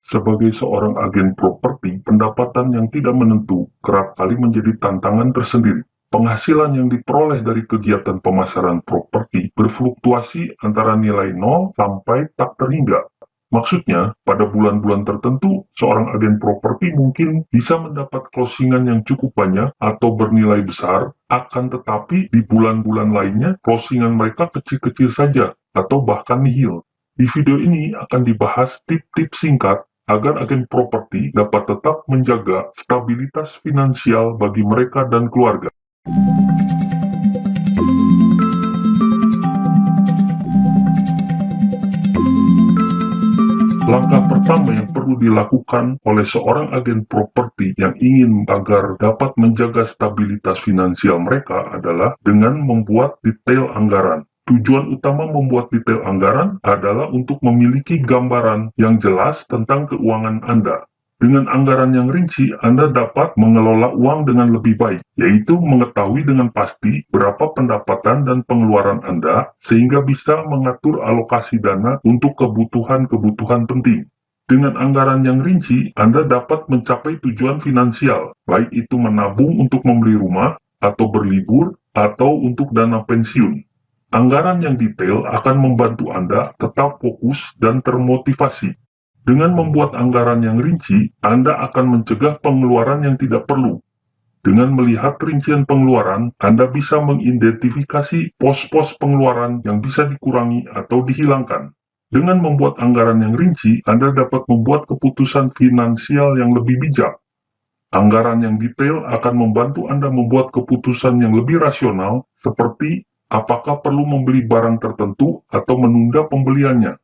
Sebagai seorang agen properti, pendapatan yang tidak menentu kerap kali menjadi tantangan tersendiri. Penghasilan yang diperoleh dari kegiatan pemasaran properti berfluktuasi antara nilai nol sampai tak terhingga. Maksudnya, pada bulan-bulan tertentu, seorang agen properti mungkin bisa mendapat closingan yang cukup banyak atau bernilai besar, akan tetapi di bulan-bulan lainnya, closingan mereka kecil-kecil saja atau bahkan nihil. Di video ini akan dibahas tips-tips singkat agar agen properti dapat tetap menjaga stabilitas finansial bagi mereka dan keluarga. Langkah pertama yang perlu dilakukan oleh seorang agen properti yang ingin agar dapat menjaga stabilitas finansial mereka adalah dengan membuat detail anggaran. Tujuan utama membuat detail anggaran adalah untuk memiliki gambaran yang jelas tentang keuangan Anda. Dengan anggaran yang rinci, Anda dapat mengelola uang dengan lebih baik, yaitu mengetahui dengan pasti berapa pendapatan dan pengeluaran Anda, sehingga bisa mengatur alokasi dana untuk kebutuhan-kebutuhan penting. Dengan anggaran yang rinci, Anda dapat mencapai tujuan finansial, baik itu menabung untuk membeli rumah, atau berlibur, atau untuk dana pensiun. Anggaran yang detail akan membantu Anda tetap fokus dan termotivasi. Dengan membuat anggaran yang rinci, Anda akan mencegah pengeluaran yang tidak perlu. Dengan melihat rincian pengeluaran, Anda bisa mengidentifikasi pos-pos pengeluaran yang bisa dikurangi atau dihilangkan. Dengan membuat anggaran yang rinci, Anda dapat membuat keputusan finansial yang lebih bijak. Anggaran yang detail akan membantu Anda membuat keputusan yang lebih rasional, seperti apakah perlu membeli barang tertentu atau menunda pembeliannya.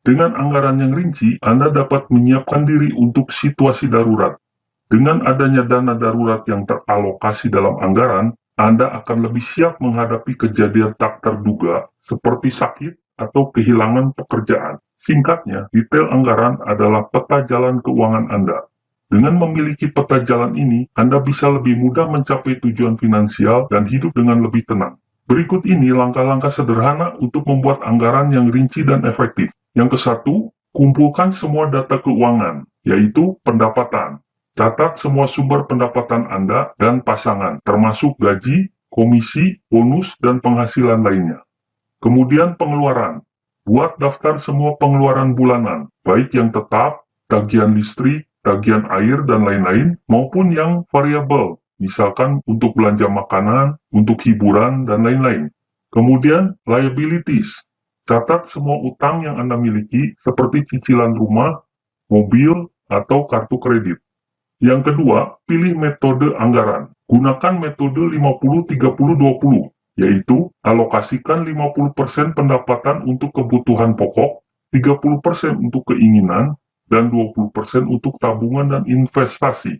Dengan anggaran yang rinci, Anda dapat menyiapkan diri untuk situasi darurat. Dengan adanya dana darurat yang teralokasi dalam anggaran, Anda akan lebih siap menghadapi kejadian tak terduga seperti sakit atau kehilangan pekerjaan. Singkatnya, detail anggaran adalah peta jalan keuangan Anda. Dengan memiliki peta jalan ini, Anda bisa lebih mudah mencapai tujuan finansial dan hidup dengan lebih tenang. Berikut ini langkah-langkah sederhana untuk membuat anggaran yang rinci dan efektif. Yang ke-1, kumpulkan semua data keuangan, yaitu pendapatan. Catat semua sumber pendapatan Anda dan pasangan, termasuk gaji, komisi, bonus, dan penghasilan lainnya. Kemudian pengeluaran. Buat daftar semua pengeluaran bulanan, baik yang tetap, tagihan listrik, tagihan air, dan lain-lain, maupun yang variabel, misalkan untuk belanja makanan, untuk hiburan, dan lain-lain. Kemudian liabilities. Catat semua utang yang Anda miliki, seperti cicilan rumah, mobil, atau kartu kredit. Yang kedua, pilih metode anggaran. Gunakan metode 50-30-20, yaitu alokasikan 50% pendapatan untuk kebutuhan pokok, 30% untuk keinginan, dan 20% untuk tabungan dan investasi.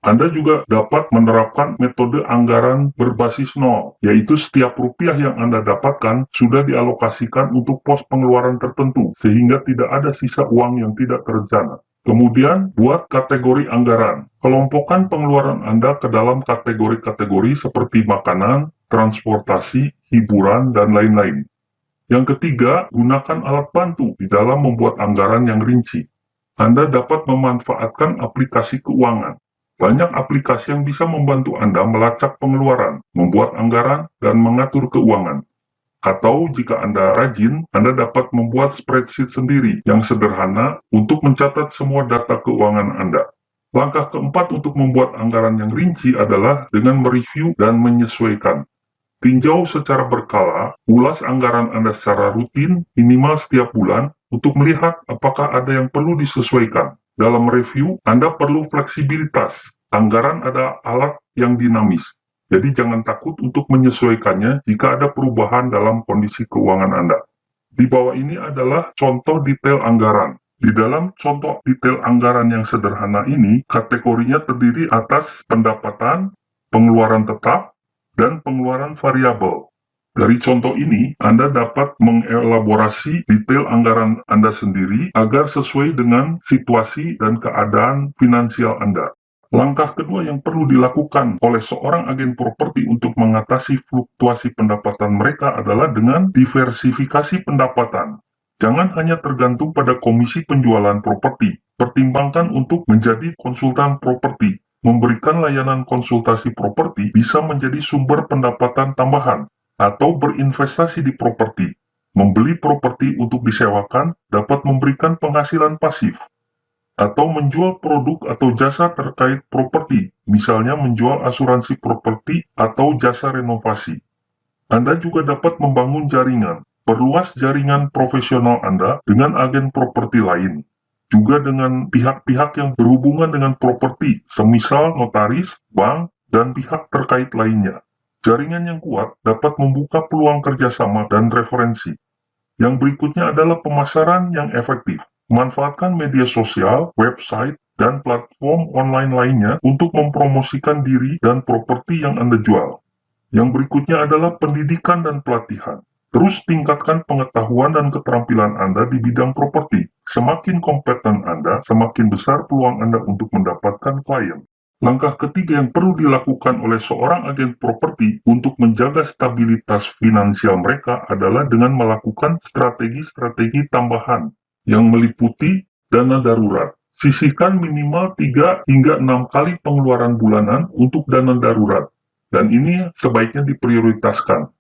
Anda juga dapat menerapkan metode anggaran berbasis nol, yaitu setiap rupiah yang Anda dapatkan sudah dialokasikan untuk pos pengeluaran tertentu, sehingga tidak ada sisa uang yang tidak terencana. Kemudian, buat kategori anggaran. Kelompokkan pengeluaran Anda ke dalam kategori-kategori seperti makanan, transportasi, hiburan, dan lain-lain. Yang ketiga, gunakan alat bantu di dalam membuat anggaran yang rinci. Anda dapat memanfaatkan aplikasi keuangan. Banyak aplikasi yang bisa membantu Anda melacak pengeluaran, membuat anggaran, dan mengatur keuangan. Atau jika Anda rajin, Anda dapat membuat spreadsheet sendiri yang sederhana untuk mencatat semua data keuangan Anda. Langkah keempat untuk membuat anggaran yang rinci adalah dengan mereview dan menyesuaikan. Tinjau secara berkala, ulas anggaran Anda secara rutin, minimal setiap bulan, untuk melihat apakah ada yang perlu disesuaikan. Dalam review, Anda perlu fleksibilitas. Anggaran adalah alat yang dinamis, jadi jangan takut untuk menyesuaikannya jika ada perubahan dalam kondisi keuangan Anda. Di bawah ini adalah contoh detail anggaran. Di dalam contoh detail anggaran yang sederhana ini, kategorinya terdiri atas pendapatan, pengeluaran tetap, dan pengeluaran variabel. Dari contoh ini, Anda dapat mengelaborasi detail anggaran Anda sendiri agar sesuai dengan situasi dan keadaan finansial Anda. Langkah kedua yang perlu dilakukan oleh seorang agen properti untuk mengatasi fluktuasi pendapatan mereka adalah dengan diversifikasi pendapatan. Jangan hanya tergantung pada komisi penjualan properti. Pertimbangkan untuk menjadi konsultan properti. Memberikan layanan konsultasi properti bisa menjadi sumber pendapatan tambahan atau berinvestasi di properti. Membeli properti untuk disewakan dapat memberikan penghasilan pasif atau menjual produk atau jasa terkait properti, misalnya menjual asuransi properti atau jasa renovasi. Anda juga dapat membangun jaringan, perluas jaringan profesional Anda dengan agen properti lain, juga dengan pihak-pihak yang berhubungan dengan properti, semisal notaris, bank, dan pihak terkait lainnya. Jaringan yang kuat dapat membuka peluang kerjasama dan referensi. Yang berikutnya adalah pemasaran yang efektif. Manfaatkan media sosial, website, dan platform online lainnya untuk mempromosikan diri dan properti yang Anda jual. Yang berikutnya adalah pendidikan dan pelatihan. Terus tingkatkan pengetahuan dan keterampilan Anda di bidang properti. Semakin kompeten Anda, semakin besar peluang Anda untuk mendapatkan klien. Langkah ketiga yang perlu dilakukan oleh seorang agen properti untuk menjaga stabilitas finansial mereka adalah dengan melakukan strategi-strategi tambahan yang meliputi dana darurat. Sisihkan minimal 3 hingga 6 kali pengeluaran bulanan untuk dana darurat. Dan ini sebaiknya diprioritaskan.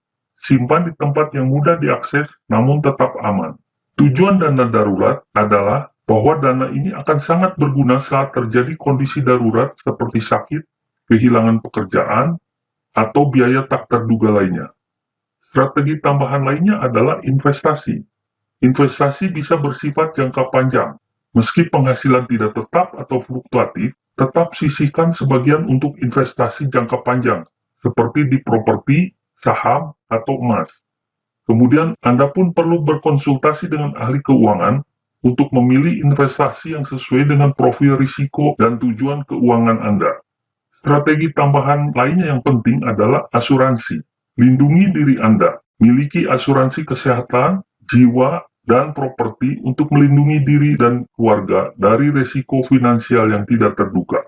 Simpan di tempat yang mudah diakses namun tetap aman. Tujuan dana darurat adalah bahwa dana ini akan sangat berguna saat terjadi kondisi darurat seperti sakit, kehilangan pekerjaan, atau biaya tak terduga lainnya. Strategi tambahan lainnya adalah investasi. Investasi bisa bersifat jangka panjang. Meski penghasilan tidak tetap atau fluktuatif, tetap sisihkan sebagian untuk investasi jangka panjang, seperti di properti, saham, atau emas. Kemudian, Anda pun perlu berkonsultasi dengan ahli keuangan untuk memilih investasi yang sesuai dengan profil risiko dan tujuan keuangan Anda. Strategi tambahan lainnya yang penting adalah asuransi. Lindungi diri Anda. Miliki asuransi kesehatan, jiwa, dan properti untuk melindungi diri dan keluarga dari risiko finansial yang tidak terduga.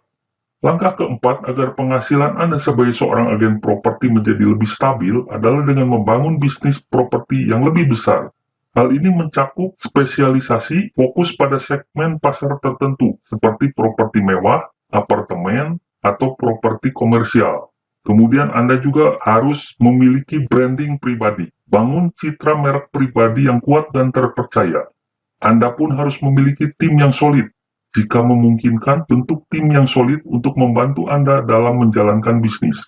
Langkah keempat agar penghasilan Anda sebagai seorang agen properti menjadi lebih stabil adalah dengan membangun bisnis properti yang lebih besar. Hal ini mencakup spesialisasi fokus pada segmen pasar tertentu seperti properti mewah, apartemen, atau properti komersial. Kemudian Anda juga harus memiliki branding pribadi. Bangun citra merek pribadi yang kuat dan terpercaya. Anda pun harus memiliki tim yang solid. Jika memungkinkan, bentuk tim yang solid untuk membantu Anda dalam menjalankan bisnis.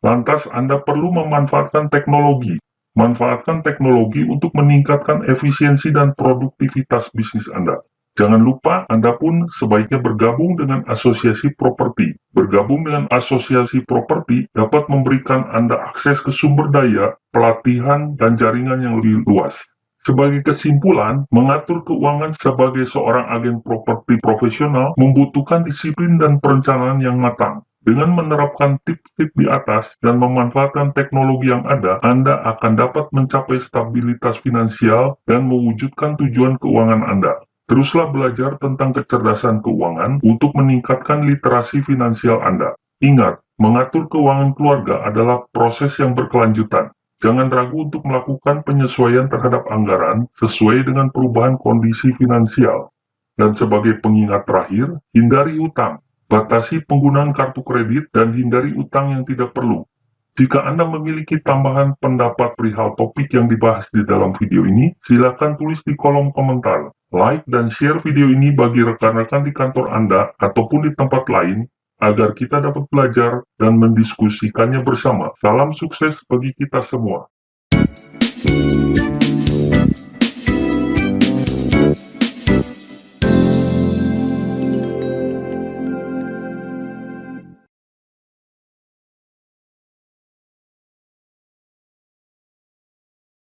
Lantas, Anda perlu memanfaatkan teknologi. Manfaatkan teknologi untuk meningkatkan efisiensi dan produktivitas bisnis Anda. Jangan lupa, Anda pun sebaiknya bergabung dengan asosiasi properti. Bergabung dengan asosiasi properti dapat memberikan Anda akses ke sumber daya, pelatihan, dan jaringan yang lebih luas. Sebagai kesimpulan, mengatur keuangan sebagai seorang agen properti profesional membutuhkan disiplin dan perencanaan yang matang. Dengan menerapkan tips-tips di atas dan memanfaatkan teknologi yang ada, Anda akan dapat mencapai stabilitas finansial dan mewujudkan tujuan keuangan Anda. Teruslah belajar tentang kecerdasan keuangan untuk meningkatkan literasi finansial Anda. Ingat, mengatur keuangan keluarga adalah proses yang berkelanjutan. Jangan ragu untuk melakukan penyesuaian terhadap anggaran sesuai dengan perubahan kondisi finansial. Dan sebagai pengingat terakhir, hindari hutang. Batasi penggunaan kartu kredit dan hindari utang yang tidak perlu. Jika Anda memiliki tambahan pendapat perihal topik yang dibahas di dalam video ini, silakan tulis di kolom komentar. Like dan share video ini bagi rekan-rekan di kantor Anda ataupun di tempat lain, agar kita dapat belajar dan mendiskusikannya bersama. Salam sukses bagi kita semua.